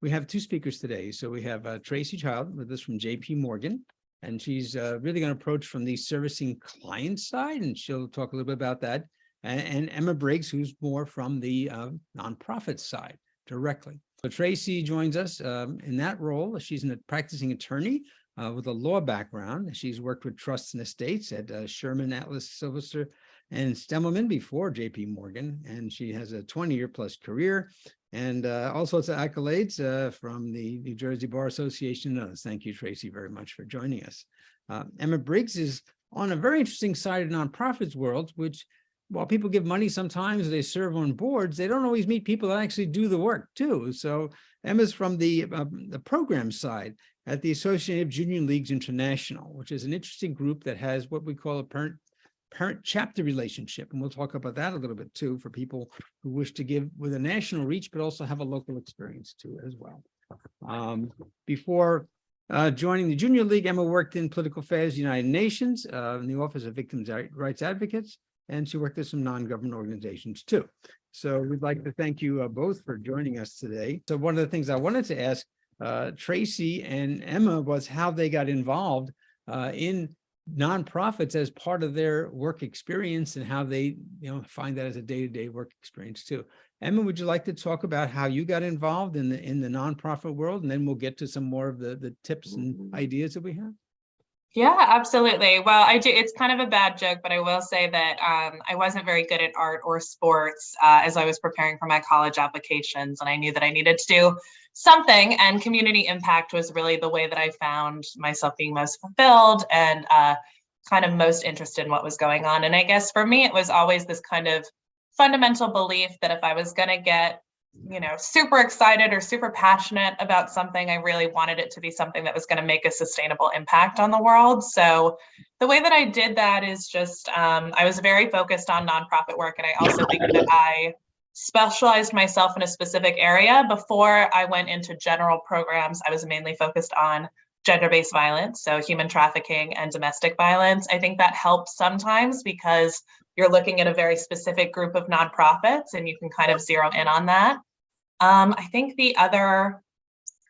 we have two speakers today. So we have Tracy Child with us from JP Morgan, and she's really going to approach from the servicing client side, and she'll talk a little bit about that. And Emma Briggs, who's more from the nonprofit side directly. So Tracy joins us in that role. She's a practicing attorney with a law background. She's worked with trusts and estates at Sherman, Atlas, Sylvester, and Stemmelman before JP Morgan, and she has a 20-year plus career and all sorts of accolades from the New Jersey Bar Association and others. Thank you, Tracy, very much for joining us. Emma Briggs is on a very interesting side of nonprofits world, which while people give money, sometimes they serve on boards, they don't always meet people that actually do the work too. So Emma's from the program side at the Association of Junior Leagues International, which is an interesting group that has what we call a parent chapter relationship. And we'll talk about that a little bit too for people who wish to give with a national reach, but also have a local experience too as well. Before joining the Junior League, Emma worked in political affairs, United Nations, in the Office of Victims' Rights Advocates, and she worked at some non-government organizations too. So we'd like to thank you both for joining us today. So one of the things I wanted to ask Tracy and Emma was how they got involved in nonprofits as part of their work experience and how they find that as a day-to-day work experience too. Emma, would you like to talk about how you got involved in the nonprofit world, and then we'll get to some more of the tips and ideas that we have? Yeah, absolutely. Well, I do. It's kind of a bad joke, but I will say that I wasn't very good at art or sports as I was preparing for my college applications, and I knew that I needed to do something, and community impact was really the way that I found myself being most fulfilled and kind of most interested in what was going on. And I guess for me, it was always this kind of fundamental belief that if I was going to get super excited or super passionate about something, I really wanted it to be something that was going to make a sustainable impact on the world. So the way that I did that is just, I was very focused on nonprofit work. And I also think that I specialized myself in a specific area. Before I went into general programs, I was mainly focused on gender-based violence, so human trafficking and domestic violence. I think that helps sometimes because you're looking at a very specific group of nonprofits and you can kind of zero in on that. I think the other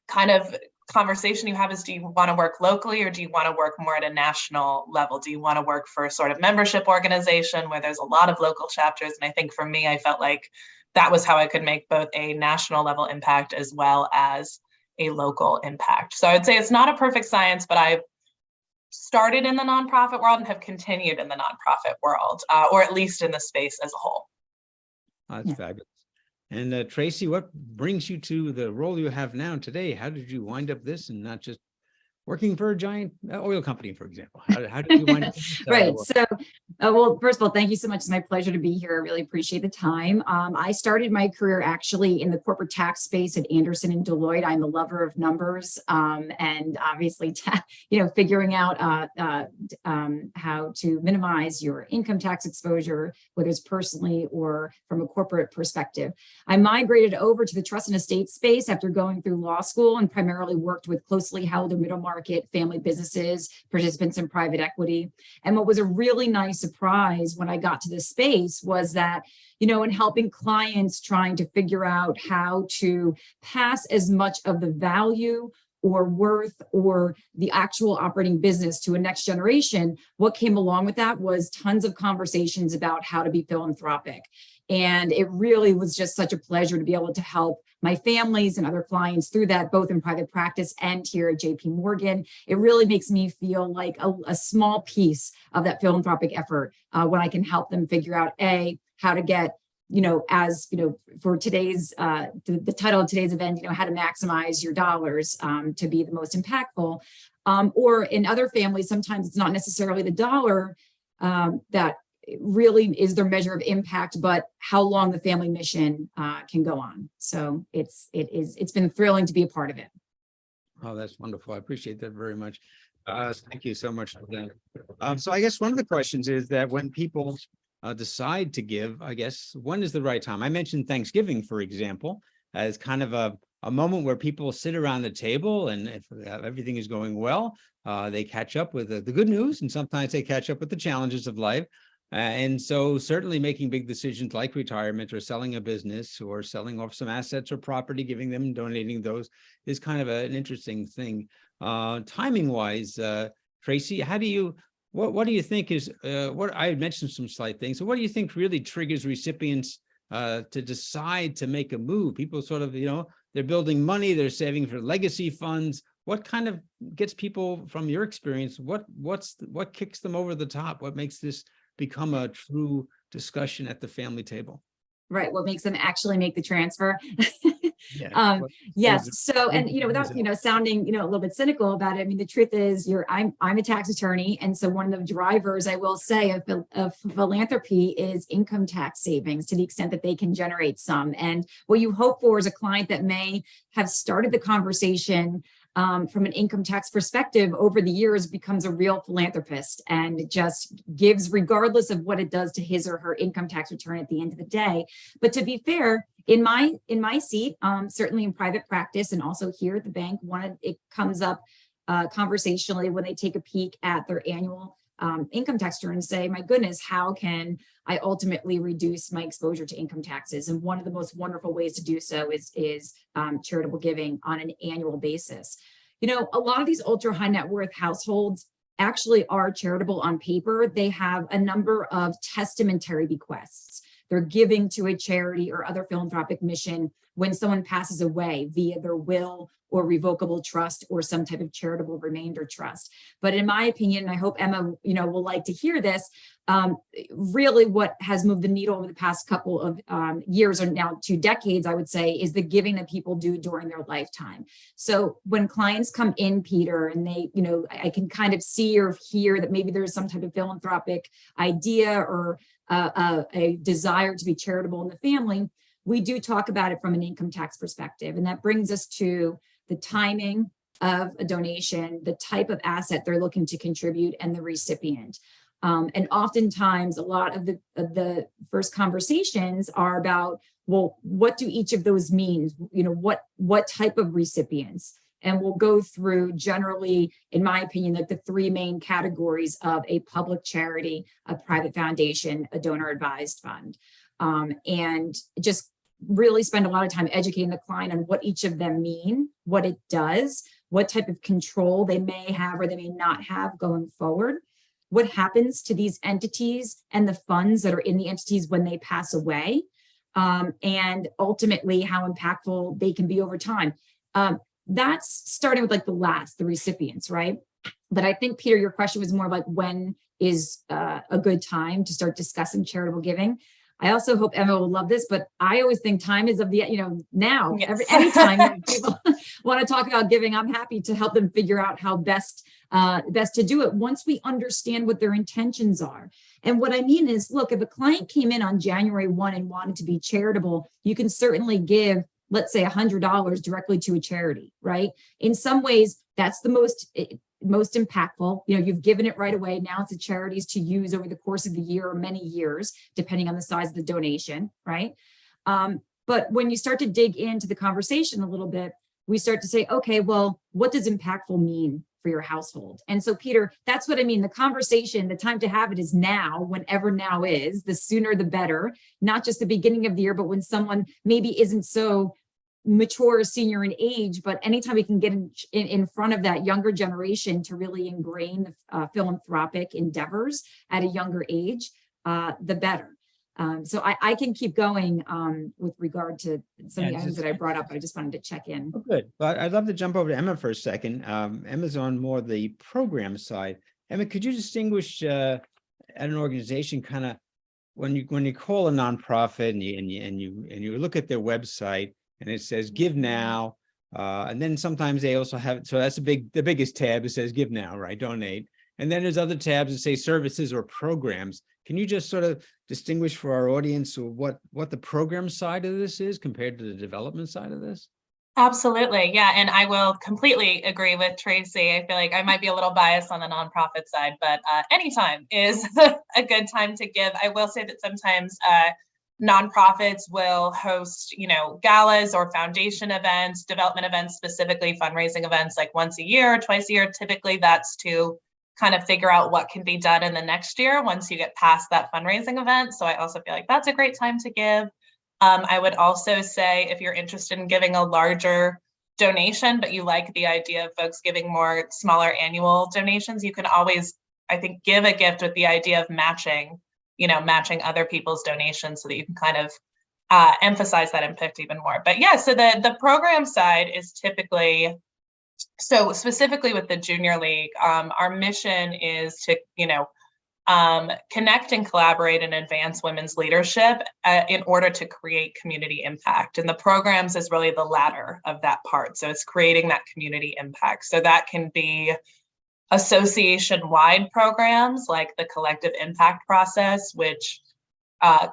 kind of conversation you have is, do you want to work locally or do you want to work more at a national level? Do you want to work for a sort of membership organization where there's a lot of local chapters? And I think for me, I felt like that was how I could make both a national level impact as well as a local impact. So I would say it's not a perfect science, but I've started in the nonprofit world and have continued in the nonprofit world, or at least in the space as a whole. That's fabulous. And Tracy, what brings you to the role you have now today? How did you wind up this and not just working for a giant oil company, for example? How did you wind up? Right. So, well, first of all, thank you so much. It's my pleasure to be here. I really appreciate the time. I started my career actually in the corporate tax space at Anderson and Deloitte. I'm a lover of numbers and obviously, figuring out how to minimize your income tax exposure, whether it's personally or from a corporate perspective. I migrated over to the trust and estate space after going through law school and primarily worked with closely held or middle market family businesses, participants in private equity. And what was a really nice surprise when I got to this space was that, in helping clients trying to figure out how to pass as much of the value or worth or the actual operating business to a next generation, what came along with that was tons of conversations about how to be philanthropic. And it really was just such a pleasure to be able to help my families and other clients through that, both in private practice and here at JP Morgan. It really makes me feel like a small piece of that philanthropic effort when I can help them figure out, how to get, for today's, the title of today's event, how to maximize your dollars to be the most impactful. Or in other families, sometimes it's not necessarily the dollar that really is their measure of impact, but how long the family mission can go on. So it's been thrilling to be a part of it. Oh, that's wonderful. I appreciate that very much. Thank you so much for that. So I guess one of the questions is that when people decide to give, I guess, when is the right time? I mentioned Thanksgiving, for example, as kind of a moment where people sit around the table, and if everything is going well, they catch up with the good news, and sometimes they catch up with the challenges of life. And so certainly making big decisions like retirement or selling a business or selling off some assets or property, giving them, donating those is kind of an interesting thing. Timing wise, Tracy, what do you think is, what I had mentioned some slight things. So what do you think really triggers recipients to decide to make a move? People sort of, they're building money, they're saving for legacy funds. What kind of gets people, from your experience, what kicks them over the top? What makes this become a true discussion at the family table? Right. What makes them actually make the transfer? Yeah. Yes. So, and without sounding a little bit cynical about it, I mean, the truth is, I'm a tax attorney, and so one of the drivers, I will say, of philanthropy is income tax savings, to the extent that they can generate some. And what you hope for is a client that may have started the conversation from an income tax perspective over the years, becomes a real philanthropist and just gives, regardless of what it does to his or her income tax return at the end of the day. But to be fair, in my seat, certainly in private practice and also here at the bank, it comes up conversationally when they take a peek at their annual income tax return and say, my goodness, how can I ultimately reduce my exposure to income taxes? And one of the most wonderful ways to do so is charitable giving on an annual basis. A lot of these ultra high net worth households actually are charitable on paper. They have a number of testamentary bequests. They're giving to a charity or other philanthropic mission when someone passes away via their will or revocable trust or some type of charitable remainder trust. But in my opinion, and I hope Emma, will like to hear this, really what has moved the needle over the past couple of years, or now 2 decades, I would say, is the giving that people do during their lifetime. So when clients come in, Peter, and they, I can kind of see or hear that maybe there's some type of philanthropic idea or a desire to be charitable in the family, we do talk about it from an income tax perspective. And that brings us to the timing of a donation, the type of asset they're looking to contribute, and the recipient. And oftentimes a lot of the first conversations are about, well, what do each of those mean? What type of recipients? And we'll go through, generally, in my opinion, like the 3 main categories of a public charity, a private foundation, a donor advised fund. And just really spend a lot of time educating the client on what each of them mean, what it does, what type of control they may have or they may not have going forward, what happens to these entities and the funds that are in the entities when they pass away, and ultimately how impactful they can be over time. That's starting with the recipients, right? But I think, Peter, your question was more like, when is a good time to start discussing charitable giving? I also hope Emma will love this, but I always think time is of the, now. Yes. Anytime people want to talk about giving, I'm happy to help them figure out how best to do it once we understand what their intentions are. And what I mean is, look, if a client came in on January 1 and wanted to be charitable, you can certainly give, let's say, $100 directly to a charity, right? In some ways, that's the most impactful. You've given it right away. Now it's the charities to use over the course of the year or many years, depending on the size of the donation, right? But when you start to dig into the conversation a little bit, we start to say, okay, well, what does impactful mean for your household? And so, Peter, that's what I mean. The conversation, the time to have it is now, whenever now is, the sooner the better, not just the beginning of the year, but when someone maybe isn't so mature or senior in age, but anytime we can get in front of that younger generation to really ingrain the philanthropic endeavors at a younger age, the better. So I can keep going with regard to some of the items that I brought up. I just wanted to check in. Oh, good. But I'd love to jump over to Emma for a second. Emma's on more the program side. Emma, could you distinguish at an organization kind of when you call a nonprofit and you look at their website, and it says give now, and then sometimes they also have, so that's the biggest tab. It says give now, right? Donate. And then there's other tabs that say services or programs. Can you just sort of distinguish for our audience what the program side of this is compared to the development side of this? Absolutely. Yeah. And I will completely agree with Tracy. I feel like I might be a little biased on the nonprofit side, but anytime is a good time to give. I will say that sometimes nonprofits will host, galas or foundation events, development events, specifically fundraising events, like once a year, twice a year. Typically that's to kind of figure out what can be done in the next year once you get past that fundraising event. So I also feel like that's a great time to give. I would also say if you're interested in giving a larger donation, but you like the idea of folks giving more smaller annual donations, you can always, I think, give a gift with the idea of matching other people's donations so that you can kind of emphasize that impact even more. But yeah, so the program side is typically, so specifically with the Junior League, our mission is to, connect and collaborate and advance women's leadership in order to create community impact. And the programs is really the latter of that part. So it's creating that community impact. So that can be association-wide programs like the collective impact process, which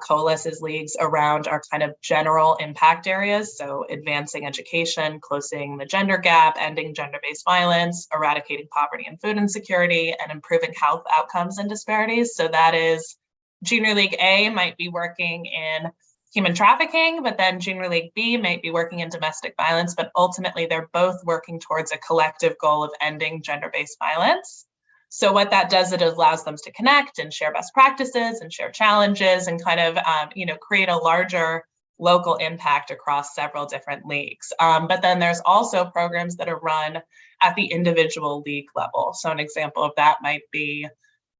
coalesces leagues around our kind of general impact areas. So advancing education, closing the gender gap, ending gender-based violence, eradicating poverty and food insecurity, and improving health outcomes and disparities. So that is Junior League A might be working in human trafficking, but then Junior League B might be working in domestic violence, but ultimately they're both working towards a collective goal of ending gender-based violence. So what that does, it allows them to connect and share best practices and share challenges and kind of, create a larger local impact across several different leagues. But then there's also programs that are run at the individual league level. So an example of that might be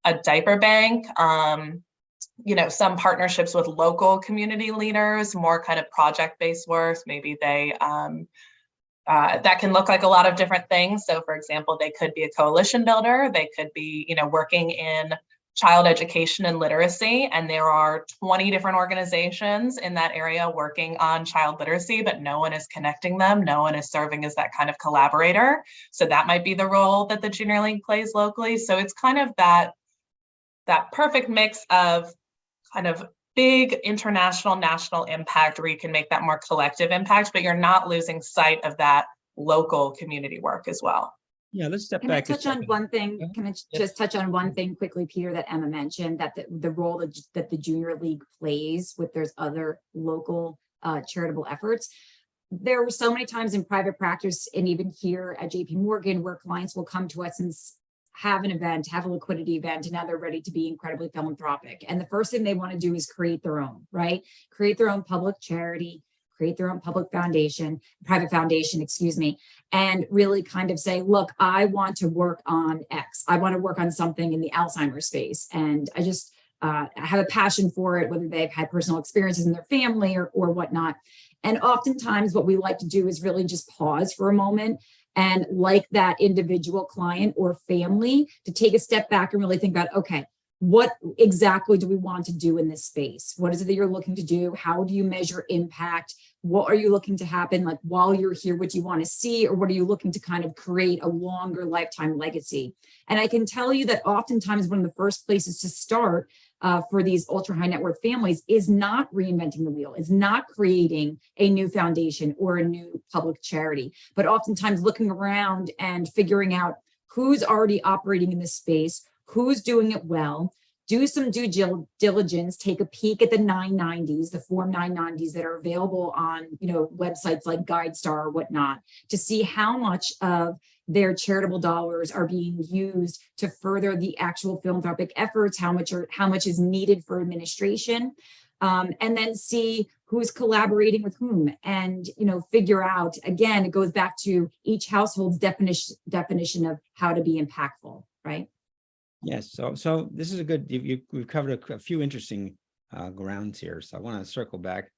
a diaper bank, some partnerships with local community leaders, more kind of project-based work. Maybe they, that can look like a lot of different things. So for example, they could be a coalition builder. They could be, working in child education and literacy. And there are 20 different organizations in that area working on child literacy, but no one is connecting them. No one is serving as that kind of collaborator. So that might be the role that the Junior League plays locally. So it's kind of that perfect mix of kind of big international, national impact where you can make that more collective impact, but you're not losing sight of that local community work as well. Yeah, let's step Can I back. touch on one thing? Yeah. Can I just touch on one thing quickly, Peter, that Emma mentioned, that the role that the Junior League plays with there's other local charitable efforts. There were so many times in private practice and even here at JP Morgan where clients will come to us and have an event, have a liquidity event, and now they're ready to be incredibly philanthropic. And the first thing they want to do is create their own, right? Create their own public charity, create their own private foundation, and really kind of say, look, I want to work on X. I want to work on something in the Alzheimer's space. And I just have a passion for it, whether they've had personal experiences in their family or whatnot. And oftentimes what we like to do is really just pause for a moment and like that individual client or family to take a step back and really think about, okay, what exactly do we want to do in this space? What is it that you're looking to do? How do you measure impact? What are you looking to happen? Like while you're here, what do you want to see? Or what are you looking to kind of create a longer lifetime legacy? And I can tell you that oftentimes one of the first places to start for these ultra high net worth families is not reinventing the wheel, is not creating a new foundation or a new public charity, but oftentimes looking around and figuring out who's already operating in this space, who's doing it well, do some due diligence, take a peek at the 990s, the Form 990s that are available on, websites like GuideStar or whatnot, to see how much of their charitable dollars are being used to further the actual philanthropic efforts, how much is needed for administration, and then see who's collaborating with whom, and figure out, again, it goes back to each household's definition of how to be impactful, right? Yes, so this is a good, we've covered a few interesting grounds here. So I want to circle back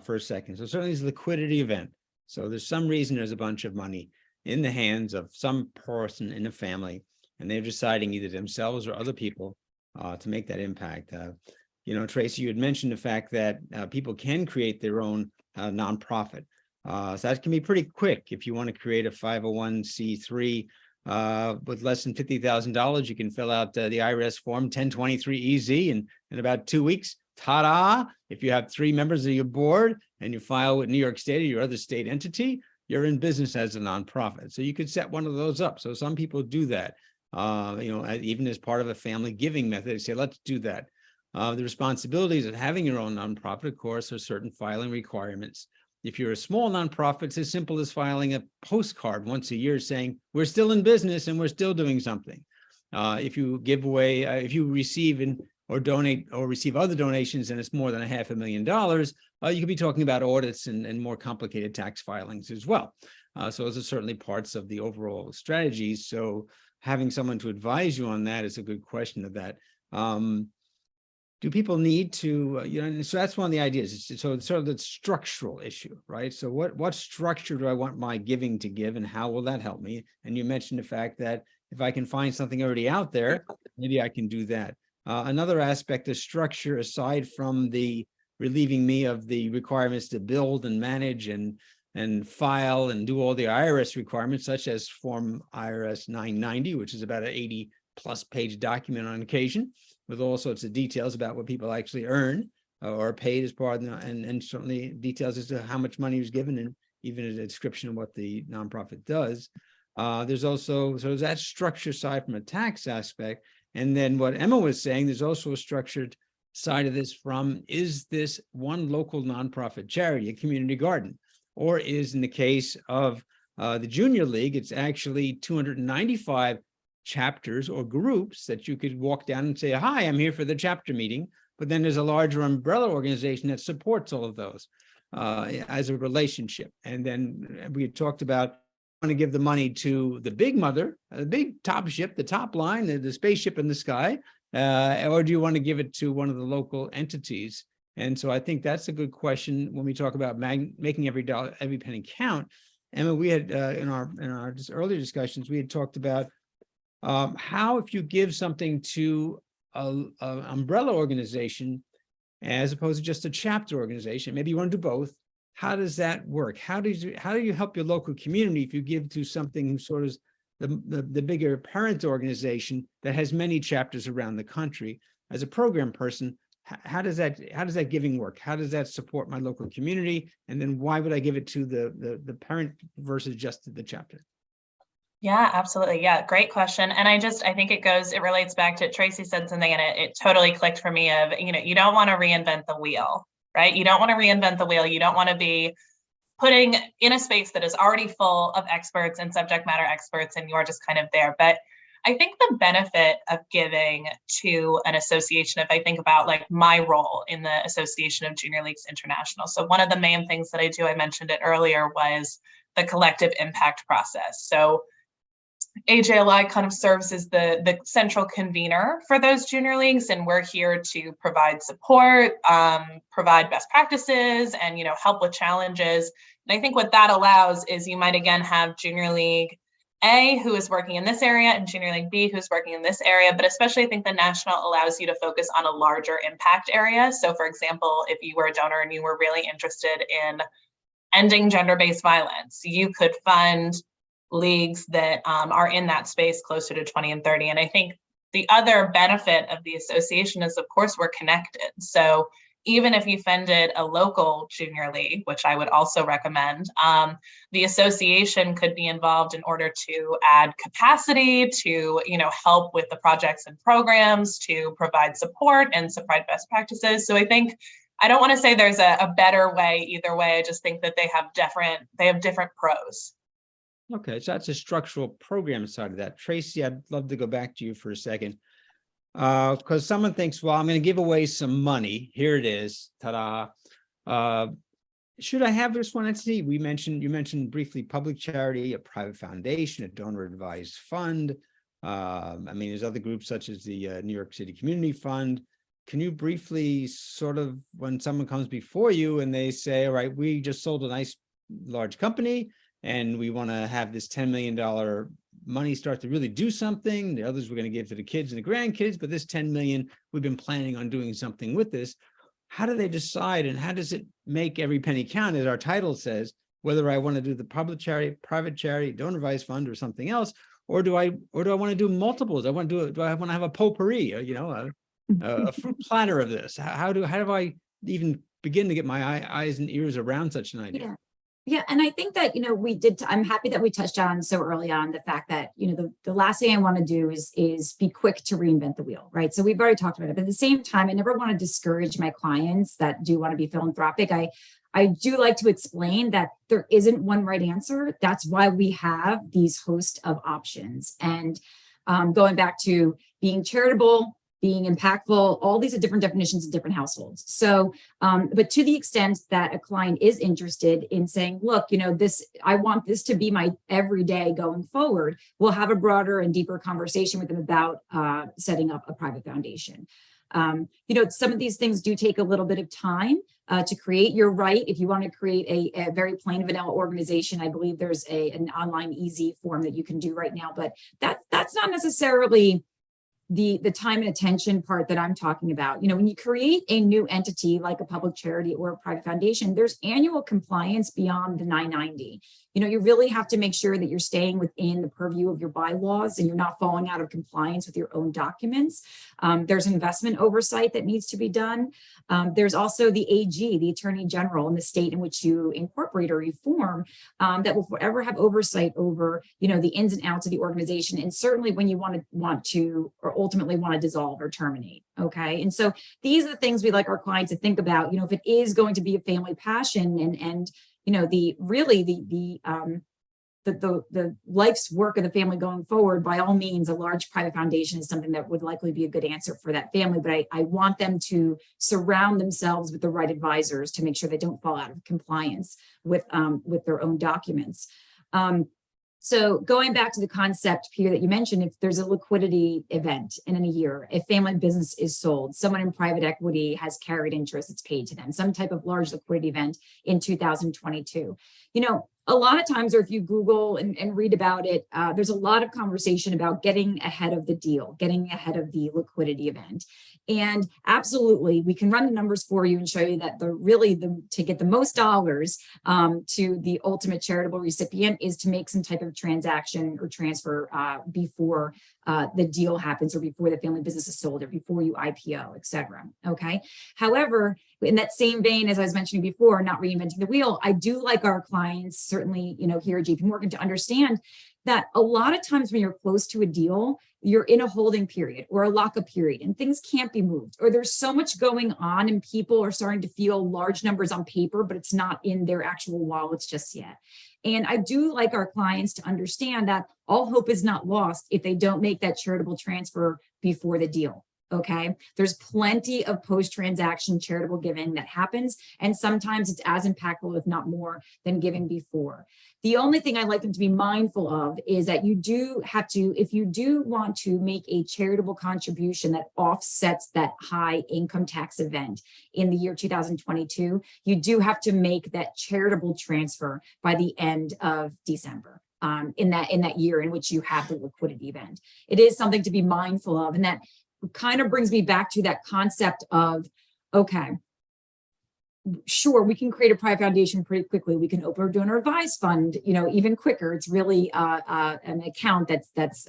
for a second. So certainly it's a liquidity event. So there's some reason there's a bunch of money in the hands of some person in a family, and they're deciding either themselves or other people to make that impact. Tracy, you had mentioned the fact that people can create their own nonprofit. So that can be pretty quick. If you want to create a 501c3 with less than $50,000, you can fill out the IRS form 1023-EZ in about 2 weeks. Ta-da! If you have 3 members of your board and you file with New York State or your other state entity, you're in business as a nonprofit. So you could set one of those up. So some people do that, even as part of a family giving method. They say, let's do that. The responsibilities of having your own nonprofit, of course, are certain filing requirements. If you're a small nonprofit, it's as simple as filing a postcard once a year saying, we're still in business and we're still doing something. If you give away, if you receive or donate or receive other donations and it's more than $500,000, you could be talking about audits and more complicated tax filings as well. So those are certainly parts of the overall strategies. So having someone to advise you on that is a good question of that. Do people need to, so that's one of the ideas. So it's sort of the structural issue, right? So what structure do I want my giving to give, and how will that help me? And you mentioned the fact that if I can find something already out there, maybe I can do that. Another aspect of structure, aside from the relieving me of the requirements to build and manage and file and do all the IRS requirements, such as Form IRS 990, which is about an 80+ page document on occasion, with all sorts of details about what people actually earn or are paid as part of the, and certainly details as to how much money was given, and even a description of what the nonprofit does. There's also, so there's that structure side from a tax aspect. And then what Emma was saying, there's also a structured side of this from, is this one local nonprofit charity, a community garden? Or is, in the case of the Junior League, it's actually 295 chapters or groups that you could walk down and say, hi, I'm here for the chapter meeting. But then there's a larger umbrella organization that supports all of those as a relationship. And then we had talked about, want to give the money to the big mother, the big top ship, the top line, the spaceship in the sky, or do you want to give it to one of the local entities? And so I think that's a good question when we talk about making every dollar, every penny count. Emma, we had in our just earlier discussions, we had talked about how, if you give something to an umbrella organization as opposed to just a chapter organization, maybe you want to do both. How does that work? How do you help your local community if you give to something sort of the bigger parent organization that has many chapters around the country? As a program person, how does that giving work? How does that support my local community? And then why would I give it to the parent versus just the chapter? Yeah, absolutely. Yeah, great question. And I think it relates back to, Tracy said something and it totally clicked for me of, you don't want to reinvent the wheel, right? You don't want to reinvent the wheel. You don't want to be putting in a space that is already full of experts and subject matter experts, and you're just kind of there. But I think the benefit of giving to an association, if I think about like my role in the Association of Junior Leagues International. So one of the main things that I do, I mentioned it earlier, was the collective impact process. So AJLI kind of serves as the central convener for those junior leagues, and we're here to provide support, provide best practices, and help with challenges. And I think what that allows is you might again have Junior League A, who is working in this area, and Junior League B, who's working in this area. But especially I think the national allows you to focus on a larger impact area. So for example, if you were a donor and you were really interested in ending gender-based violence, you could fund leagues that are in that space closer to 20 and 30. And I think the other benefit of the association is, of course, we're connected. So even if you funded a local junior league, which I would also recommend, the association could be involved in order to add capacity, to help with the projects and programs, to provide support and provide best practices. So I think I don't want to say there's a better way either way. I just think that they have different pros. Okay, so that's a structural program side of that. Tracy, I'd love to go back to you for a second. Because someone thinks, well, I'm going to give away some money. Here it is. Ta-da. Should I have this one entity? You mentioned briefly public charity, a private foundation, a donor advised fund. There's other groups such as the New York City Community Fund. Can you briefly sort of, when someone comes before you and they say, all right, we just sold a nice large company, and we want to have this $10 million money start to really do something. The others we're going to give to the kids and the grandkids, but this 10 million, we've been planning on doing something with this. How do they decide, and how does it make every penny count, as our title says, whether I want to do the public charity, private charity, donor advised fund, or something else, or do I want to do multiples? Do I want to have a potpourri, a fruit platter of this? How do I even begin to get my eyes and ears around such an idea? Yeah, and I think that, I'm happy that we touched on so early on the fact that, the last thing I want to do is be quick to reinvent the wheel, right? So we've already talked about it, but at the same time, I never want to discourage my clients that do want to be philanthropic. I do like to explain that there isn't one right answer. That's why we have these host of options. And going back to being charitable, being impactful, all these are different definitions in different households. So, but to the extent that a client is interested in saying, look, I want this to be my everyday going forward, we'll have a broader and deeper conversation with them about setting up a private foundation. Some of these things do take a little bit of time to create. You're right. If you want to create a very plain vanilla organization, I believe there's an online easy form that you can do right now, but that's not necessarily the time and attention part that I'm talking about. When you create a new entity like a public charity or a private foundation, there's annual compliance beyond the 990. You really have to make sure that you're staying within the purview of your bylaws and you're not falling out of compliance with your own documents. There's investment oversight that needs to be done. There's also the AG, the Attorney General, in the state in which you incorporate or reform, that will forever have oversight over, the ins and outs of the organization, and certainly when you want to or ultimately want to dissolve or terminate. Okay, and so these are the things we like our clients to think about. If it is going to be a family passion and the life's work of the family going forward, by all means, a large private foundation is something that would likely be a good answer for that family. But I want them to surround themselves with the right advisors to make sure they don't fall out of compliance with their own documents. So going back to the concept, Peter, that you mentioned, if there's a liquidity event in a year, if family business is sold, someone in private equity has carried interest, it's paid to them, some type of large liquidity event in 2022. A lot of times, or if you Google and read about it, there's a lot of conversation about getting ahead of the deal, getting ahead of the liquidity event. And absolutely, we can run the numbers for you and show you that to get the most dollars to the ultimate charitable recipient is to make some type of transaction or transfer before the deal happens, or before the family business is sold, or before you IPO, et cetera. Okay. However, in that same vein, as I was mentioning before, not reinventing the wheel, I do like our clients, certainly, here at JP Morgan, to understand that a lot of times when you're close to a deal, you're in a holding period or a lockup period and things can't be moved, or there's so much going on and people are starting to feel large numbers on paper, but it's not in their actual wallets just yet. And I do like our clients to understand that all hope is not lost if they don't make that charitable transfer before the deal. Okay, there's plenty of post-transaction charitable giving that happens, and sometimes it's as impactful, if not more, than giving before. The only thing I'd like them to be mindful of is that you do have to, if you do want to make a charitable contribution that offsets that high income tax event in the year 2022, you do have to make that charitable transfer by the end of December. In that year in which you have the liquidity event. It is something to be mindful of, and that kind of brings me back to that concept of, okay, sure, we can create a private foundation pretty quickly. We can open a donor advised fund, even quicker. It's really an account that's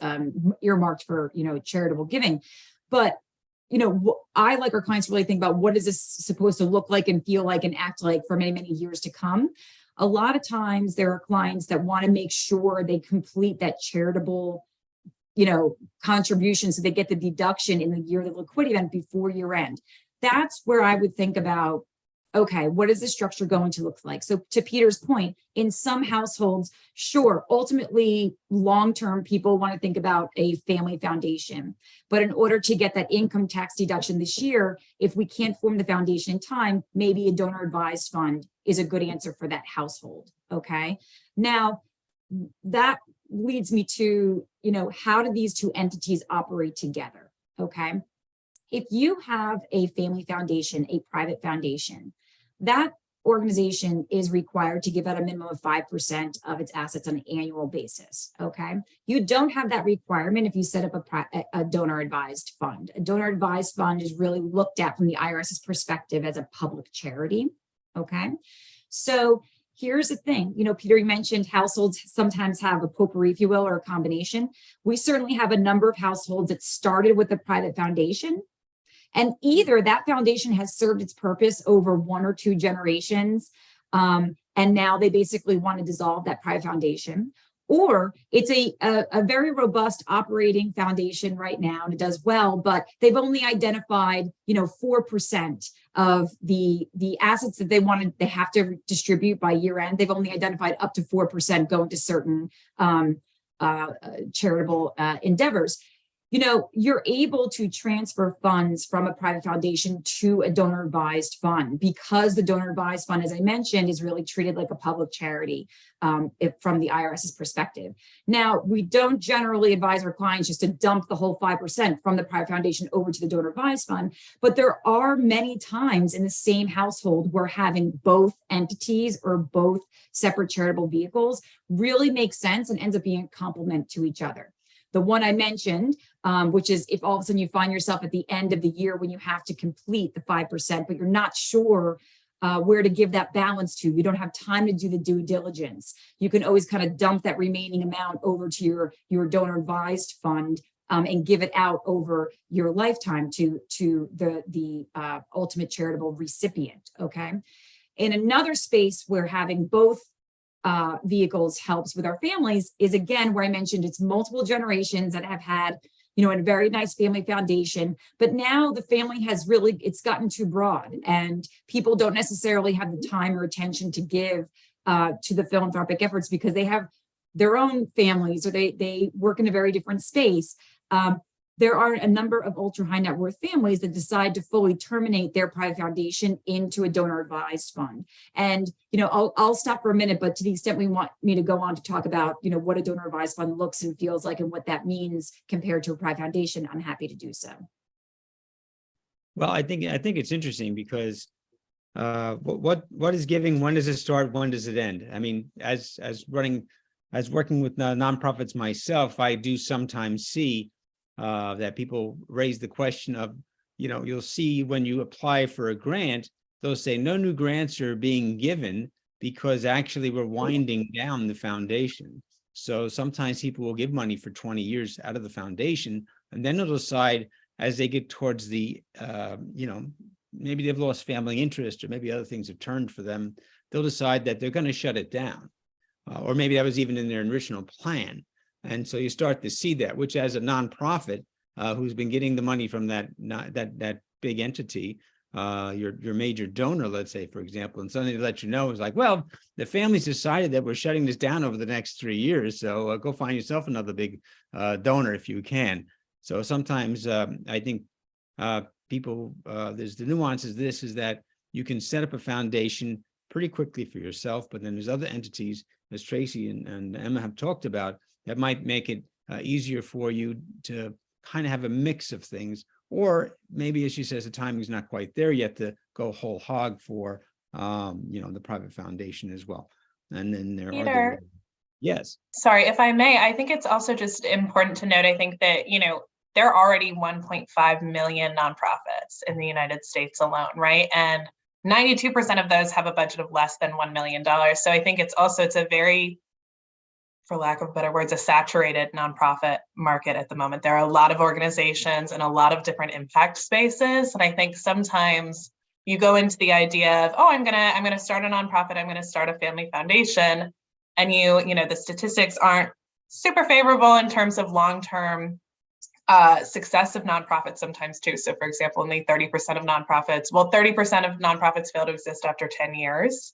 earmarked for, charitable giving. But, I like our clients really think about, what is this supposed to look like and feel like and act like for many, many years to come? A lot of times there are clients that want to make sure they complete that charitable contribution, so they get the deduction in the year of the liquidity event before year end. That's where I would think about, okay, what is the structure going to look like? So to Peter's point, in some households, sure, ultimately, long-term, people want to think about a family foundation. But in order to get that income tax deduction this year, if we can't form the foundation in time, maybe a donor advised fund is a good answer for that household, okay? Now, that leads me to, how do these two entities operate together, okay? If you have a family foundation, a private foundation, that organization is required to give out a minimum of 5% of its assets on an annual basis, okay? You don't have that requirement if you set up a donor advised fund. A donor advised fund is really looked at from the IRS's perspective as a public charity, okay? So here's the thing, Peter, you mentioned households sometimes have a potpourri, if you will, or a combination. We certainly have a number of households that started with a private foundation, and either that foundation has served its purpose over one or two generations, and now they basically want to dissolve that private foundation, or it's a very robust operating foundation right now and it does well, but they've only identified 4% of the assets that they have to distribute by year end. They've only identified up to 4% going to certain charitable endeavors. You know, you're able to transfer funds from a private foundation to a donor advised fund because the donor advised fund, as I mentioned, is really treated like a public charity from the IRS's perspective. Now, we don't generally advise our clients just to dump the whole 5% from the private foundation over to the donor advised fund, but there are many times in the same household where having both entities or both separate charitable vehicles really makes sense and ends up being a complement to each other. The one I mentioned, which is if all of a sudden you find yourself at the end of the year when you have to complete the 5%, but you're not sure where to give that balance to, you don't have time to do the due diligence, you can always kind of dump that remaining amount over to your donor advised fund and give it out over your lifetime to the ultimate charitable recipient, okay? In another space where having both vehicles helps with our families is, again, where I mentioned it's multiple generations that have had, you know, a very nice family foundation, but now the family has really, it's gotten too broad and people don't necessarily have the time or attention to give to the philanthropic efforts because they have their own families or they work in a very different space. There are a number of ultra high net worth families that decide to fully terminate their private foundation into a donor advised fund. And, you know, I'll stop for a minute, but to the extent we want me to go on to talk about, you know, what a donor advised fund looks and feels like and what that means compared to a private foundation, I'm happy to do so. Well, I think it's interesting because what is giving? When does it start? When does it end? I mean, as working with nonprofits myself, I do sometimes see that people raise the question of, you know, you'll see when you apply for a grant, they'll say no new grants are being given because actually we're winding down the foundation. So sometimes people will give money for 20 years out of the foundation, and then they'll decide as they get towards the, you know, maybe they've lost family interest or maybe other things have turned for them, they'll decide that they're going to shut it down. Or maybe that was even in their original plan. And so you start to see that, which as a nonprofit who's been getting the money from that big entity, your major donor, let's say, for example, and suddenly they let you know, it's like, well, the family's decided that we're shutting this down over the next 3 years. So go find yourself another big donor if you can. So sometimes I think people, there's the nuances. This is that you can set up a foundation pretty quickly for yourself, but then there's other entities, as Tracy and Emma have talked about, that might make it easier for you to kind of have a mix of things, or maybe, as she says, the timing is not quite there yet to go whole hog for, you know, the private foundation as well. And then there are yes. Sorry, if I may, I think it's also just important to note, I think that, you know, there are already 1.5 million nonprofits in the United States alone, right? And 92% of those have a budget of less than $1 million. So I think it's a very, for lack of better words, a saturated nonprofit market at the moment. There are a lot of organizations and a lot of different impact spaces. And I think sometimes you go into the idea of, oh, I'm gonna start a nonprofit, I'm gonna start a family foundation. And you know, the statistics aren't super favorable in terms of long-term success of nonprofits sometimes too. So for example, only 30% of nonprofits, well, 30% of nonprofits fail to exist after 10 years.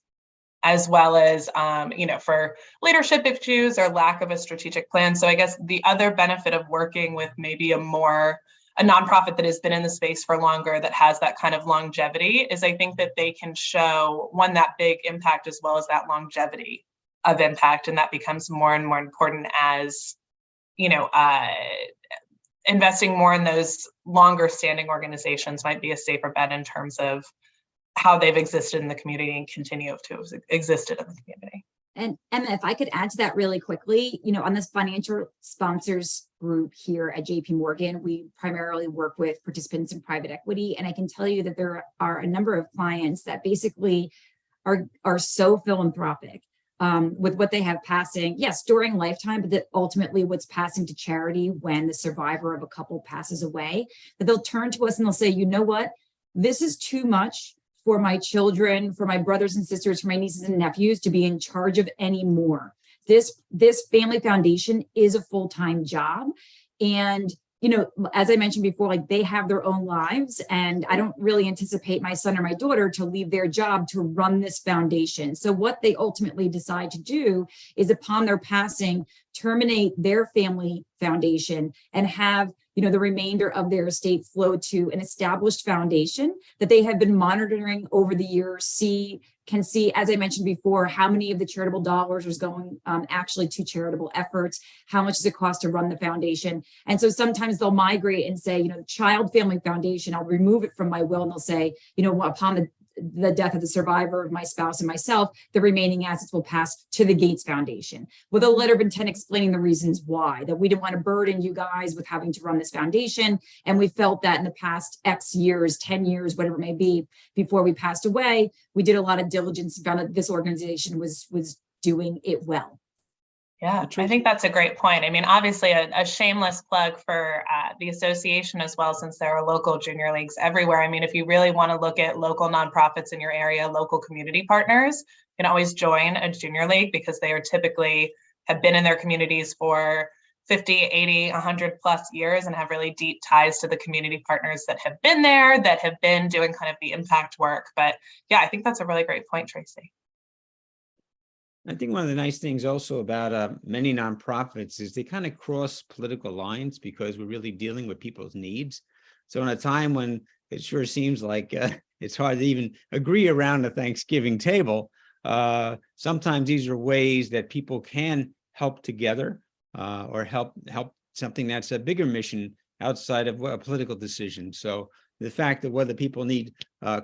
As well as, you know, for leadership issues or lack of a strategic plan. So I guess the other benefit of working with maybe a nonprofit that has been in the space for longer, that has that kind of longevity, is I think that they can show, one, that big impact as well as that longevity of impact. And that becomes more and more important as, you know, investing more in those longer standing organizations might be a safer bet in terms of how they've existed in the community and continue to have existed in the community. And Emma, if I could add to that really quickly, you know, on this financial sponsors group here at JP Morgan, we primarily work with participants in private equity. And I can tell you that there are a number of clients that basically are so philanthropic with what they have passing, yes, during lifetime, but that ultimately what's passing to charity when the survivor of a couple passes away, that they'll turn to us and they'll say, you know what, this is too much for my children, for my brothers and sisters, for my nieces and nephews to be in charge of anymore. This family foundation is a full-time job. And, you know, as I mentioned before, like they have their own lives, and I don't really anticipate my son or my daughter to leave their job to run this foundation. So what they ultimately decide to do is upon their passing terminate their family foundation and have, the remainder of their estate flow to an established foundation that they have been monitoring over the years, can see, as I mentioned before, how many of the charitable dollars is going actually to charitable efforts, how much does it cost to run the foundation. And so sometimes they'll migrate and say, Child Family Foundation, I'll remove it from my will, and they'll say, upon the death of the survivor, of my spouse and myself, the remaining assets will pass to the Gates Foundation, with a letter of intent explaining the reasons why, that we didn't want to burden you guys with having to run this foundation. And we felt that in the past X years, 10 years, whatever it may be, before we passed away, we did a lot of diligence and found that this organization was doing it well. Yeah, I think that's a great point. I mean, obviously a shameless plug for the association as well, since there are local junior leagues everywhere. I mean, if you really want to look at local nonprofits in your area, local community partners, you can always join a junior league, because they are typically have been in their communities for 50, 80, 100 plus years and have really deep ties to the community partners that have been there, that have been doing kind of the impact work. But yeah, I think that's a really great point, Tracy. I think one of the nice things also about many nonprofits is they kind of cross political lines, because we're really dealing with people's needs. So in a time when it sure seems like it's hard to even agree around a Thanksgiving table, sometimes these are ways that people can help together or help something that's a bigger mission outside of a political decision. So the fact that whether people need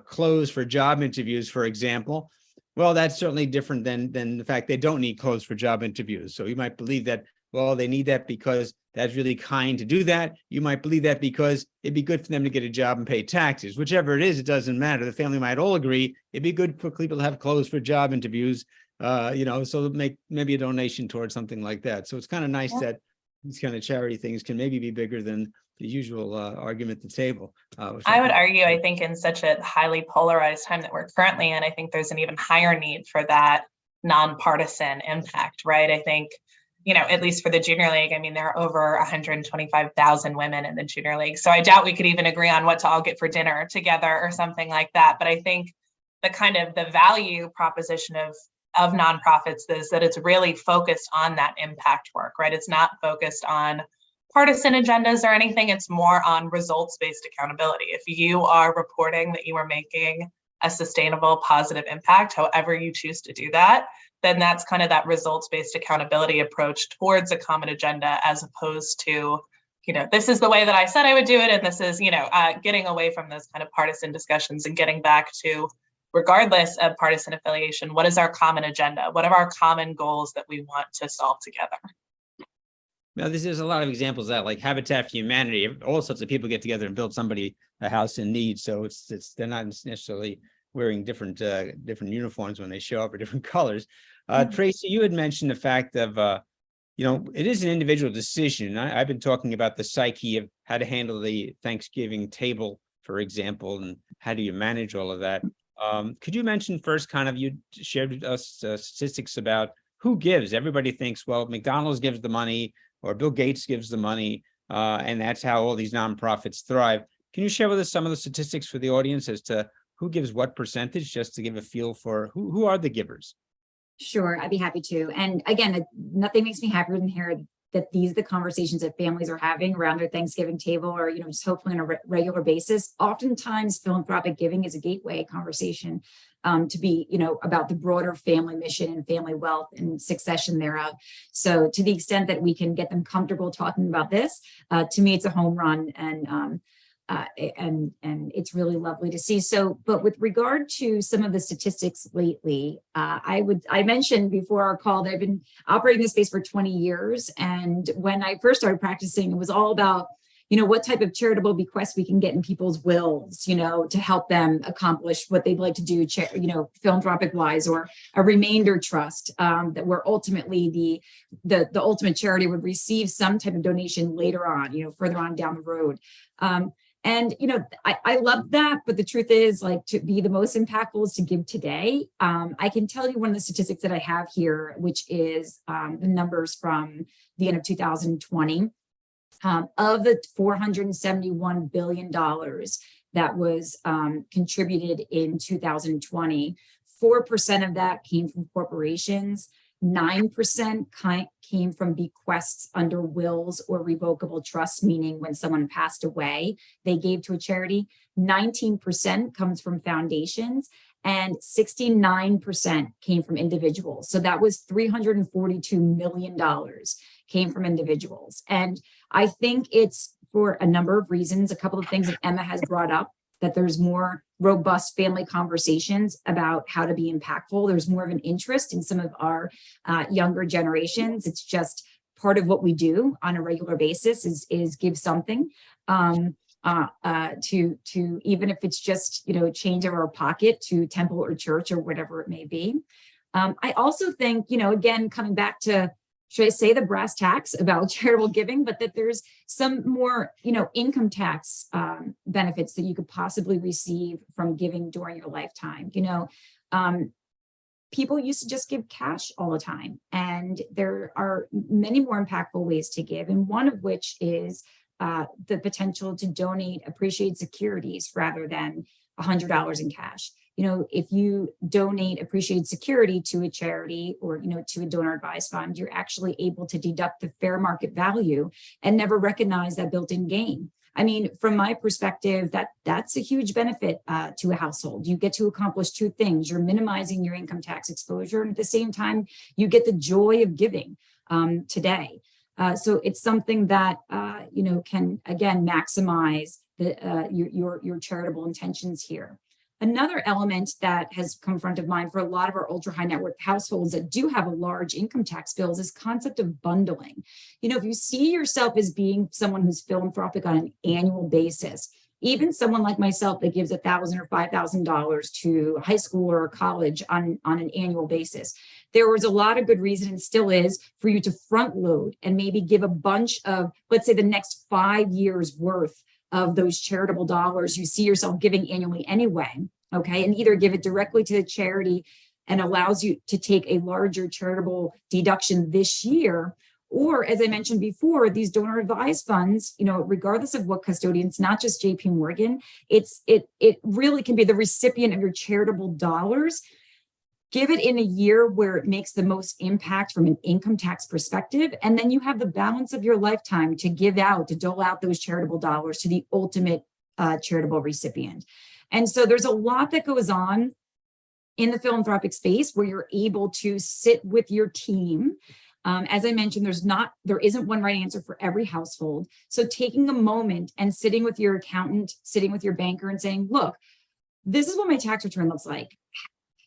clothes for job interviews, for example, well, that's certainly different than the fact they don't need clothes for job interviews. So you might believe that, well, they need that because that's really kind to do that. You might believe that because it'd be good for them to get a job and pay taxes. Whichever it is, it doesn't matter. The family might all agree it'd be good for people to have clothes for job interviews, so make maybe a donation towards something like that. So it's kind of nice that these kind of charity things can maybe be bigger than the usual argument at the table. I would argue, I think in such a highly polarized time that we're currently in, I think there's an even higher need for that nonpartisan impact, right? I think, at least for the junior league, I mean, there are over 125,000 women in the junior league. So I doubt we could even agree on what to all get for dinner together or something like that. But I think the value proposition of nonprofits is that it's really focused on that impact work, right? It's not focused on partisan agendas or anything. It's more on results-based accountability. If you are reporting that you are making a sustainable, positive impact, however you choose to do that, then that's kind of that results-based accountability approach towards a common agenda, as opposed to, this is the way that I said I would do it, and this is, getting away from those kind of partisan discussions and getting back to, regardless of partisan affiliation, what is our common agenda? What are our common goals that we want to solve together? Now, there's a lot of examples of that, like Habitat for Humanity. All sorts of people get together and build somebody a house in need. So they're not necessarily wearing different uniforms when they show up, or different colors. Tracy, you had mentioned the fact of it is an individual decision. I've been talking about the psyche of how to handle the Thanksgiving table, for example, and how do you manage all of that. Could you mention first, you shared with us statistics about who gives? Everybody thinks, well, McDonald's gives the money, or Bill Gates gives the money, and that's how all these nonprofits thrive. Can you share with us some of the statistics for the audience as to who gives what percentage, just to give a feel for who are the givers? Sure, I'd be happy to. And again, nothing makes me happier than hear that these are the conversations that families are having around their Thanksgiving table, or just hopefully on a regular basis. Oftentimes, philanthropic giving is a gateway conversation to be, about the broader family mission and family wealth and succession thereof. So to the extent that we can get them comfortable talking about this, to me, it's a home run, and it's really lovely to see. So, but with regard to some of the statistics lately, I mentioned before our call that I've been operating this space for 20 years. And when I first started practicing, it was all about, what type of charitable bequests we can get in people's wills, to help them accomplish what they'd like to do, philanthropic wise, or a remainder trust, that where ultimately the ultimate charity would receive some type of donation later on, further on down the road. And, I love that, but the truth is, to be the most impactful is to give today. I can tell you one of the statistics that I have here, which is the numbers from the end of 2020. Of the $471 billion that was contributed in 2020, 4% of that came from corporations, 9% came from bequests under wills or revocable trusts, meaning when someone passed away, they gave to a charity. 19% comes from foundations, and 69% came from individuals. So that was $342 million came from individuals. And I think it's for a number of reasons, a couple of things that Emma has brought up, that there's more robust family conversations about how to be impactful. There's more of an interest in some of our younger generations. It's just part of what we do on a regular basis is give something to even if it's just, change of our pocket to temple or church or whatever it may be. I also think, again, coming back to, should I say the brass tacks about charitable giving, but that there's some more, income tax benefits that you could possibly receive from giving during your lifetime. People used to just give cash all the time, and there are many more impactful ways to give, and one of which is the potential to donate appreciated securities rather than $100 in cash. If you donate appreciated security to a charity or, to a donor advised fund, you're actually able to deduct the fair market value and never recognize that built-in gain. I mean, from my perspective, that's a huge benefit to a household. You get to accomplish two things. You're minimizing your income tax exposure, and at the same time, you get the joy of giving today. So it's something that, can, again, maximize your charitable intentions here. Another element that has come front of mind for a lot of our ultra high net worth households that do have a large income tax bills is concept of bundling. If you see yourself as being someone who's philanthropic on an annual basis, even someone like myself that gives $1,000 or $5,000 to high school or college on an annual basis, there was a lot of good reason, and still is, for you to front load and maybe give a bunch of, let's say, the next 5 years worth of those charitable dollars you see yourself giving annually anyway, okay, and either give it directly to the charity and allows you to take a larger charitable deduction this year, or, as I mentioned before, these donor advised funds, regardless of what custodians, not just JP Morgan, it really can be the recipient of your charitable dollars. Give it in a year where it makes the most impact from an income tax perspective. And then you have the balance of your lifetime to give out, to dole out those charitable dollars to the ultimate charitable recipient. And so there's a lot that goes on in the philanthropic space where you're able to sit with your team. As I mentioned, there isn't one right answer for every household. So taking a moment and sitting with your accountant, sitting with your banker and saying, look, this is what my tax return looks like.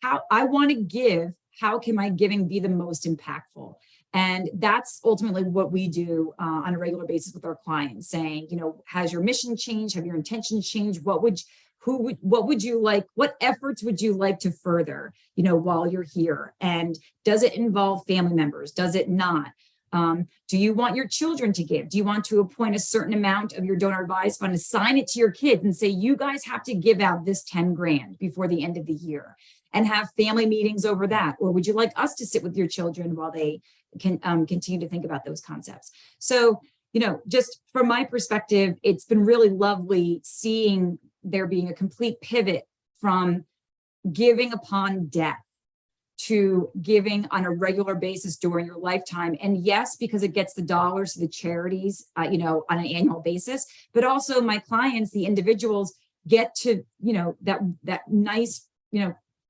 How I want to give, how can my giving be the most impactful? And that's ultimately what we do on a regular basis with our clients, saying, has your mission changed? Have your intentions changed? What would you like? What efforts would you like to further, while you're here? And does it involve family members? Does it not? Do you want your children to give? Do you want to appoint a certain amount of your donor advised fund, assign it to your kids and say, you guys have to give out this 10 grand before the end of the year, and have family meetings over that? Or would you like us to sit with your children while they can continue to think about those concepts? So, just from my perspective, it's been really lovely seeing there being a complete pivot from giving upon death to giving on a regular basis during your lifetime. And yes, because it gets the dollars to the charities, on an annual basis, but also my clients, the individuals, get to, that nice,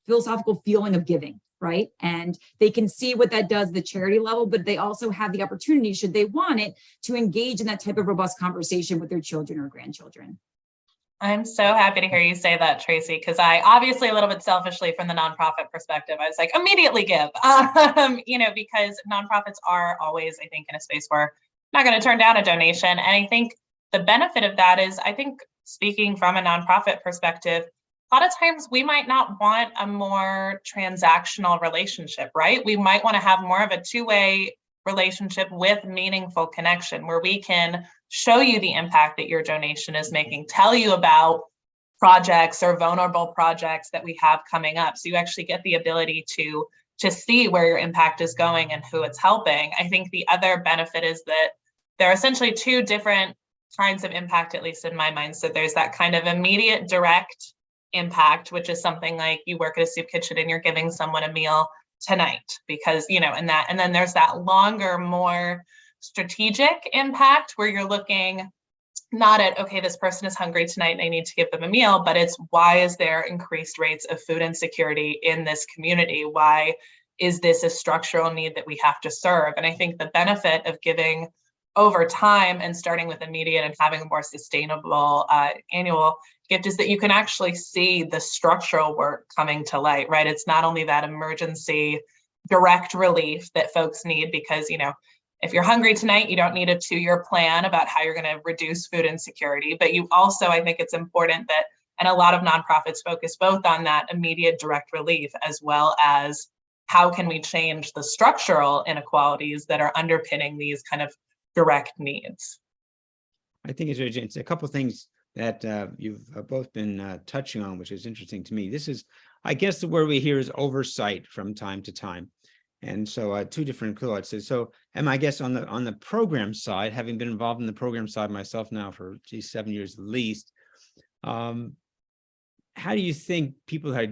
philosophical feeling of giving, right? And they can see what that does at the charity level, but they also have the opportunity, should they want it, to engage in that type of robust conversation with their children or grandchildren. I'm so happy to hear you say that, Tracy, because I obviously, a little bit selfishly from the nonprofit perspective, I was like, immediately give, because nonprofits are always, I think, in a space where I'm not going to turn down a donation. And I think the benefit of that is, I think, speaking from a nonprofit perspective, a lot of times we might not want a more transactional relationship, right? We might want to have more of a two-way relationship with meaningful connection, where we can show you the impact that your donation is making, tell you about projects or vulnerable projects that we have coming up. So you actually get the ability to see where your impact is going and who it's helping. I think the other benefit is that there are essentially two different kinds of impact, at least in my mind. So there's that kind of immediate direct impact, which is something like you work at a soup kitchen and you're giving someone a meal. tonight, because, and then there's that longer, more strategic impact where you're looking not at, okay, this person is hungry tonight and I need to give them a meal, but it's why is there increased rates of food insecurity in this community? Why is this a structural need that we have to serve? And I think the benefit of giving over time and starting with immediate and having a more sustainable annual gift is that you can actually see the structural work coming to light, right? It's not only that emergency direct relief that folks need, because, if you're hungry tonight, you don't need a 2-year plan about how you're going to reduce food insecurity. But you also, I think it's important that, and a lot of nonprofits focus both on that immediate direct relief, as well as how can we change the structural inequalities that are underpinning these kind of direct needs. I think it's a couple of things that you've both been touching on, which is interesting to me. This is, I guess, the word we hear is oversight from time to time. And so two different thoughts. So, and I guess on the program side, having been involved in the program side myself now for 7 years at least, how do you think people are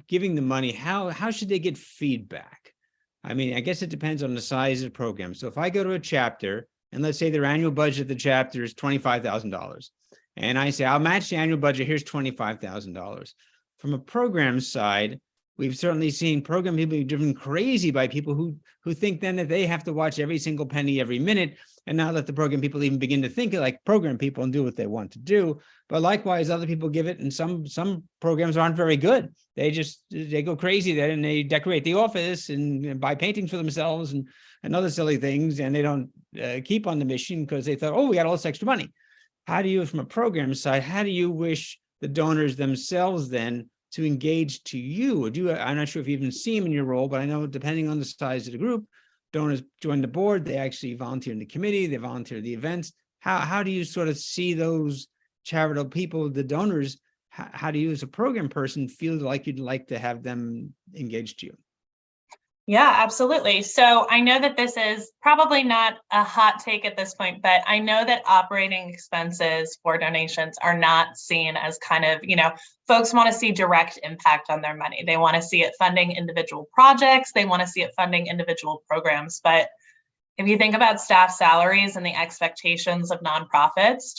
giving the money? How should they get feedback? I mean, I guess it depends on the size of the program. So if I go to a chapter and let's say their annual budget of the chapter is $25,000, and I say, I'll match the annual budget, here's $25,000. From a program side, we've certainly seen program people be driven crazy by people who think then that they have to watch every single penny every minute, and not let the program people even begin to think like program people and do what they want to do. But likewise, other people give it, and some programs aren't very good. They go crazy then, and they decorate the office and buy paintings for themselves and other silly things, and they don't keep on the mission because they thought, oh, we got all this extra money. How do you, from a program side, how do you wish the donors themselves then to engage to you? I'm not sure if you even see them in your role, but I know depending on the size of the group, donors join the board, they actually volunteer in the committee, they volunteer at the events. How do you sort of see those charitable people, the donors, how do you as a program person feel like you'd like to have them engaged to you? Yeah, absolutely. So I know that this is probably not a hot take at this point, but I know that operating expenses for donations are not seen as kind of, folks want to see direct impact on their money. They want to see it funding individual projects. They want to see it funding individual programs. But if you think about staff salaries and the expectations of nonprofits,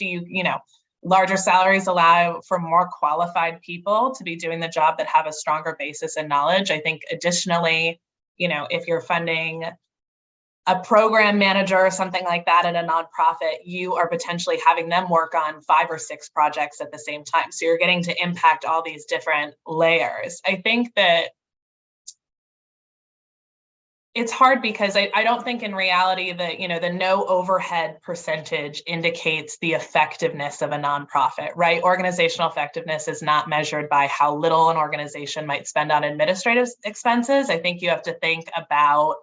larger salaries allow for more qualified people to be doing the job that have a stronger basis in knowledge. I think additionally, if you're funding a program manager or something like that at a nonprofit, you are potentially having them work on 5 or 6 projects at the same time. So you're getting to impact all these different layers. I think that it's hard because I don't think in reality that, the no overhead percentage indicates the effectiveness of a nonprofit, right? Organizational effectiveness is not measured by how little an organization might spend on administrative expenses. I think you have to think about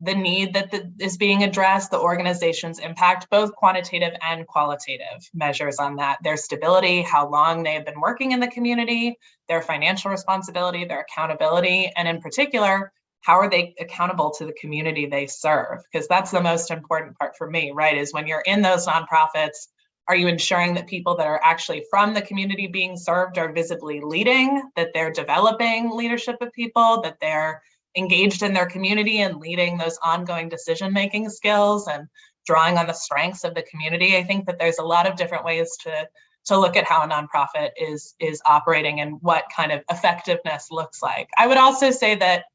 the need that is being addressed, the organization's impact, both quantitative and qualitative measures on that, their stability, how long they have been working in the community, their financial responsibility, their accountability, and in particular, how are they accountable to the community they serve? Because that's the most important part for me, right? Is when you're in those nonprofits, are you ensuring that people that are actually from the community being served are visibly leading, that they're developing leadership of people, that they're engaged in their community and leading those ongoing decision-making skills and drawing on the strengths of the community? I think that there's a lot of different ways to look at how a nonprofit is operating and what kind of effectiveness looks like. I would also say that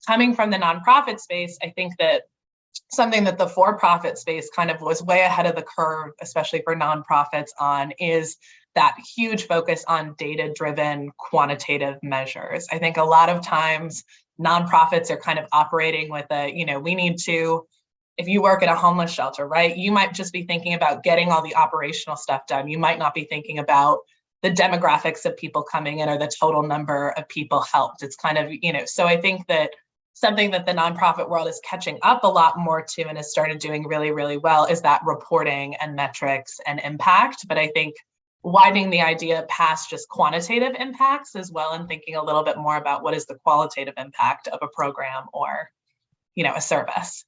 coming from the nonprofit space, I think that something that the for-profit space kind of was way ahead of the curve, especially for nonprofits on, is that huge focus on data-driven quantitative measures. I think a lot of times nonprofits are kind of operating with we need to, if you work at a homeless shelter, right, you might just be thinking about getting all the operational stuff done. You might not be thinking about the demographics of people coming in or the total number of people helped. It's kind of, so I think that something that the nonprofit world is catching up a lot more to and has started doing really, really well is that reporting and metrics and impact. But I think widening the idea past just quantitative impacts as well, and thinking a little bit more about what is the qualitative impact of a program or, a service.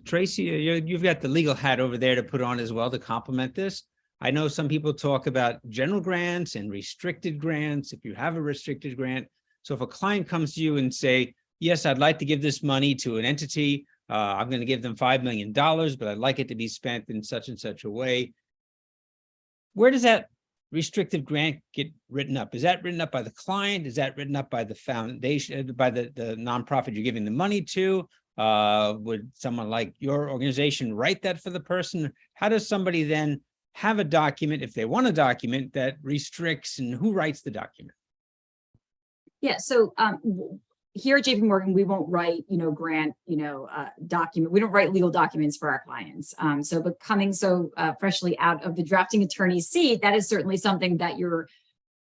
Tracy, you've got the legal hat over there to put on as well to complement this. I know some people talk about general grants and restricted grants. If you have a restricted grant, So if a client comes to you and say, yes, I'd like to give this money to an entity, I'm going to give them $5 million, but I'd like it to be spent in such and such a way. Where does that restrictive grant get written up? Is that written up by the client? Is that written up by the foundation, by the nonprofit you're giving the money to? Would someone like your organization write that for the person? How does somebody then have a document, if they want a document, that restricts, and who writes the document? Yeah, so here at JP Morgan, we won't write, grant, document. We don't write legal documents for our clients. But coming so freshly out of the drafting attorney's seat, that is certainly something that your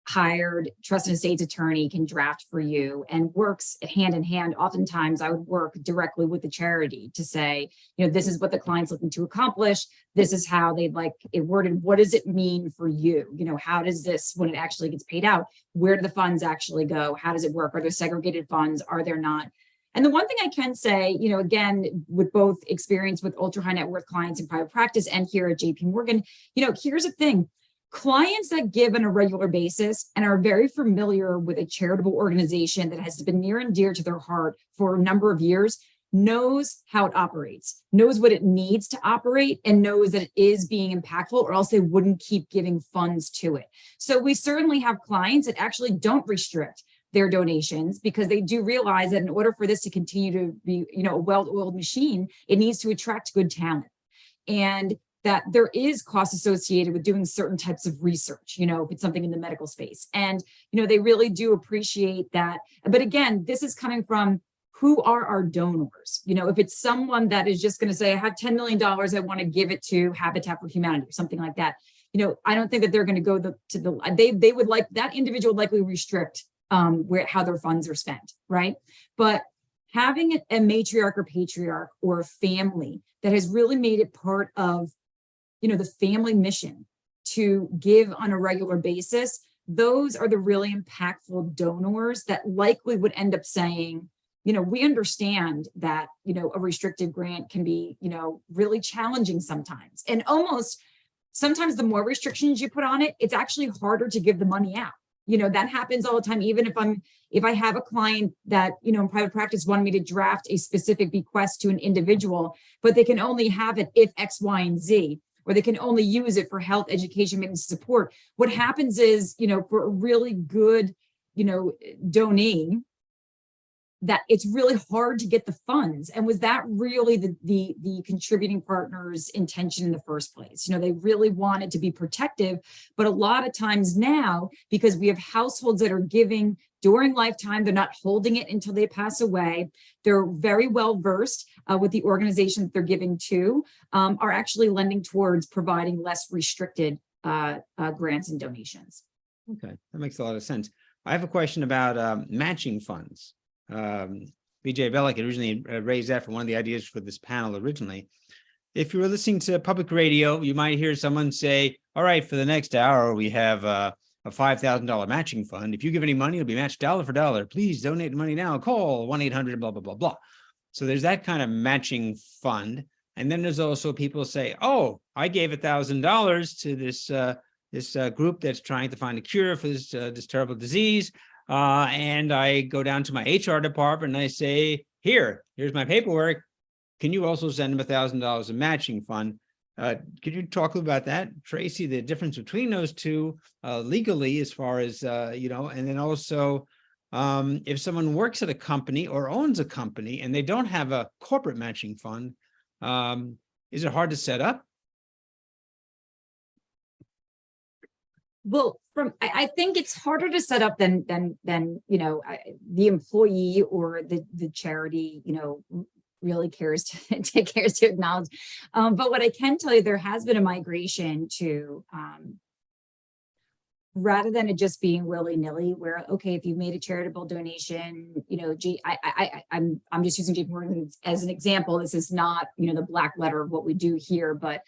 hired trust and estates attorney can draft for you, and works hand in hand. Oftentimes I would work directly with the charity to say, this is what the client's looking to accomplish. This is how they'd like it worded. What does it mean for you? How does this, when it actually gets paid out, where do the funds actually go? How does it work? Are there segregated funds? Are there not? And the one thing I can say, again, with both experience with ultra high net worth clients in private practice and here at JP Morgan, here's the thing. Clients that give on a regular basis and are very familiar with a charitable organization that has been near and dear to their heart for a number of years knows how it operates, knows what it needs to operate, and knows that it is being impactful, or else they wouldn't keep giving funds to it. So we certainly have clients that actually don't restrict their donations, because they do realize that in order for this to continue to be, a well-oiled machine, it needs to attract good talent. And that there is cost associated with doing certain types of research, if it's something in the medical space. And, they really do appreciate that. But again, this is coming from who are our donors? If it's someone that is just going to say, I have $10 million, I want to give it to Habitat for Humanity or something like that. I don't think that they're going to go they would like, that individual would likely restrict how their funds are spent, right? But having a matriarch or patriarch or a family that has really made it part of the family mission to give on a regular basis, those are the really impactful donors that likely would end up saying, we understand that, a restricted grant can be, really challenging sometimes. And almost sometimes the more restrictions you put on it, it's actually harder to give the money out. That happens all the time. Even if I have a client that, in private practice wanted me to draft a specific bequest to an individual, but they can only have it if X, Y, and Z, or they can only use it for health, education, maintenance, support. What happens is, for a really good, donee, that it's really hard to get the funds. And was that really the contributing partner's intention in the first place? They really wanted to be protective, but a lot of times now, because we have households that are giving during lifetime, they're not holding it until they pass away. They're very well versed with the organization that they're giving to, are actually lending towards providing less restricted grants and donations. Okay, that makes a lot of sense. I have a question about matching funds. BJ Bellick originally raised that for one of the ideas for this panel originally. If you were listening to public radio, you might hear someone say, all right, for the next hour, we have a $5,000 matching fund. If you give any money, it'll be matched dollar for dollar. Please donate money now. Call 1-800 blah, blah, blah, blah. So there's that kind of matching fund. And then there's also people say, oh, I gave $1,000 to this group that's trying to find a cure for this terrible disease. And I go down to my HR department and I say, here's my paperwork. Can you also send them $1,000 a matching fund? Could you talk about that, Tracy, the difference between those two legally as far as, and then also if someone works at a company or owns a company and they don't have a corporate matching fund, is it hard to set up? Well, I think it's harder to set up than the employee or the charity, really cares to acknowledge. But what I can tell you, there has been a migration to rather than it just being willy-nilly, where, okay, if you've made a charitable donation, I'm just using JP Morgan as an example. This is not, the black letter of what we do here, but,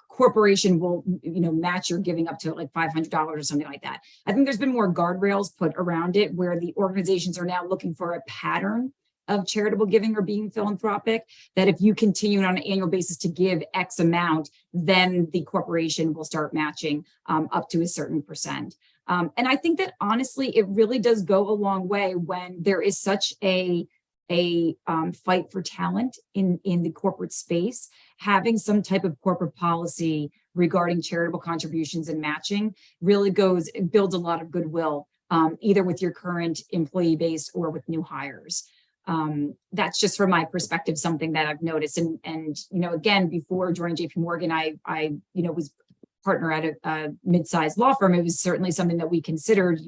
corporation will, match your giving up to like $500 or something like that. I think there's been more guardrails put around it where the organizations are now looking for a pattern of charitable giving or being philanthropic, that if you continue on an annual basis to give X amount, then the corporation will start matching up to a certain percent. And I think that honestly, it really does go a long way when there is such a fight for talent in the corporate space. Having some type of corporate policy regarding charitable contributions and matching really builds a lot of goodwill, either with your current employee base or with new hires. That's just from my perspective, something that I've noticed. And again, before joining JP Morgan, I was partner at a mid-sized law firm. It was certainly something that we considered,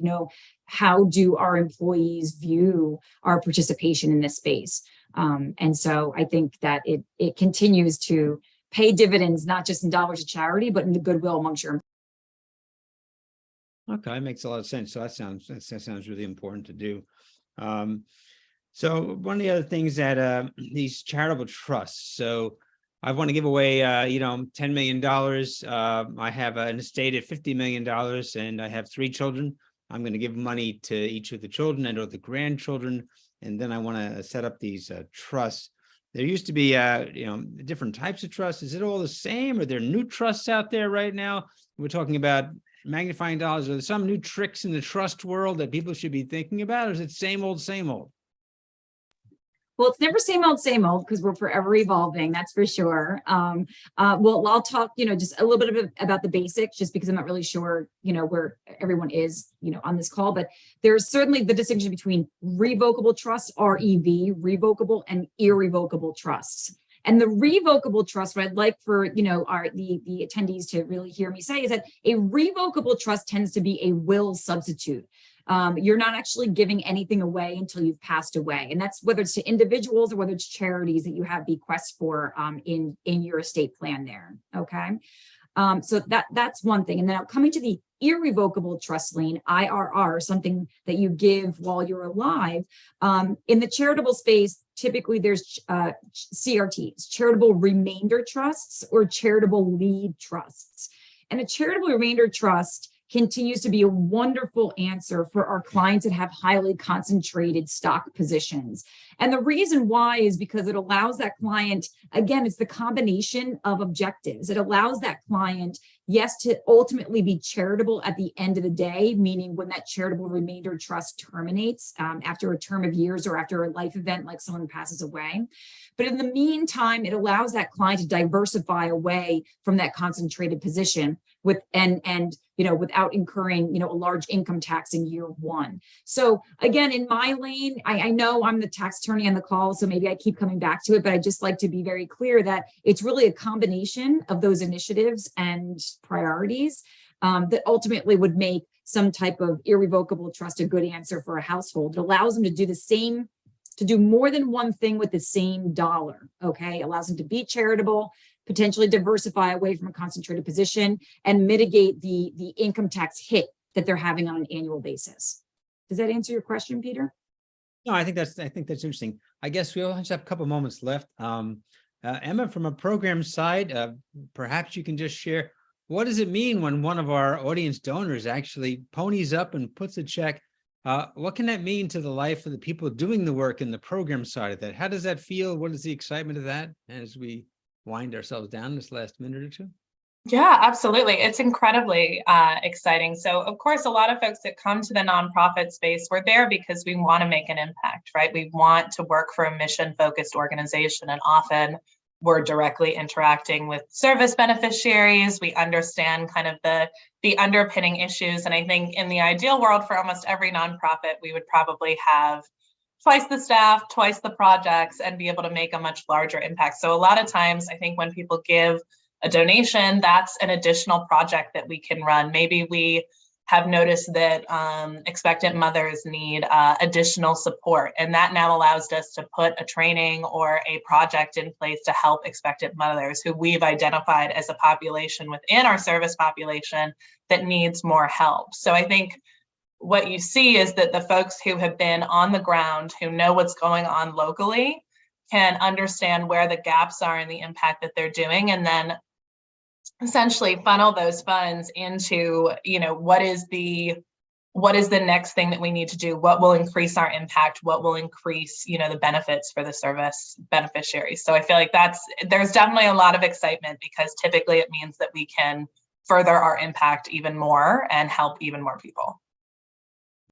how do our employees view our participation in this space? And so I think that it continues to pay dividends, not just in dollars of charity, but in the goodwill amongst your employees. Okay, makes a lot of sense. So that sounds really important to do. So one of the other things that these charitable trusts. So I want to give away, $10 million. I have an estate at $50 million, and I have 3 children. I'm going to give money to each of the children and or the grandchildren, and then I want to set up these trusts. There used to be, different types of trusts. Is it all the same? Are there new trusts out there right now? We're talking about magnifying dollars. Are there some new tricks in the trust world that people should be thinking about, or is it same old, same old? Well, it's never same old because we're forever evolving. That's for sure. Well, I'll talk, just a little bit about the basics, just because I'm not really sure, where everyone is, on this call. But there's certainly the distinction between revocable trusts, REV, revocable, and irrevocable trusts. And the revocable trust, what I'd like for the attendees to really hear me say is that a revocable trust tends to be a will substitute. You're not actually giving anything away until you've passed away. And that's whether it's to individuals or whether it's charities that you have bequests for in your estate plan there. Okay. So that's one thing. And then coming to the irrevocable trust lien, IRR, something that you give while you're alive. In the charitable space, typically there's CRTs, charitable remainder trusts, or charitable lead trusts. And a charitable remainder trust continues to be a wonderful answer for our clients that have highly concentrated stock positions. And the reason why is because it allows that client, again, it's the combination of objectives. It allows that client, yes, to ultimately be charitable at the end of the day, meaning when that charitable remainder trust terminates after a term of years or after a life event like someone passes away. But in the meantime, it allows that client to diversify away from that concentrated position without incurring, a large income tax in year one. So again, in my lane, I know I'm the tax attorney on the call, so maybe I keep coming back to it, but I just like to be very clear that it's really a combination of those initiatives and priorities that ultimately would make some type of irrevocable trust a good answer for a household. It allows them to do to do more than one thing with the same dollar, okay? It allows them to be charitable, potentially diversify away from a concentrated position, and mitigate the income tax hit that they're having on an annual basis. Does that answer your question, Peter? No, I think that's interesting. I guess we only have a couple moments left. Emma, from a program side, perhaps you can just share, what does it mean when one of our audience donors actually ponies up and puts a check? What can that mean to the life of the people doing the work in the program side of that? How does that feel? What is the excitement of that as we wind ourselves down this last minute or two? Yeah, absolutely. It's incredibly exciting. So, of course, a lot of folks that come to the nonprofit space, we're there because we want to make an impact, right? We want to work for a mission-focused organization, and often we're directly interacting with service beneficiaries. We understand kind of the underpinning issues. And I think in the ideal world for almost every nonprofit, we would probably have twice the staff, twice the projects, and be able to make a much larger impact. So a lot of times, I think when people give a donation, that's an additional project that we can run. Maybe we have noticed that expectant mothers need additional support, and that now allows us to put a training or a project in place to help expectant mothers who we've identified as a population within our service population that needs more help. So I think what you see is that the folks who have been on the ground, who know what's going on locally, can understand where the gaps are in the impact that they're doing, and then essentially funnel those funds into, what is the next thing that we need to do? What will increase our impact? What will increase, the benefits for the service beneficiaries? So I feel like there's definitely a lot of excitement, because typically it means that we can further our impact even more and help even more people.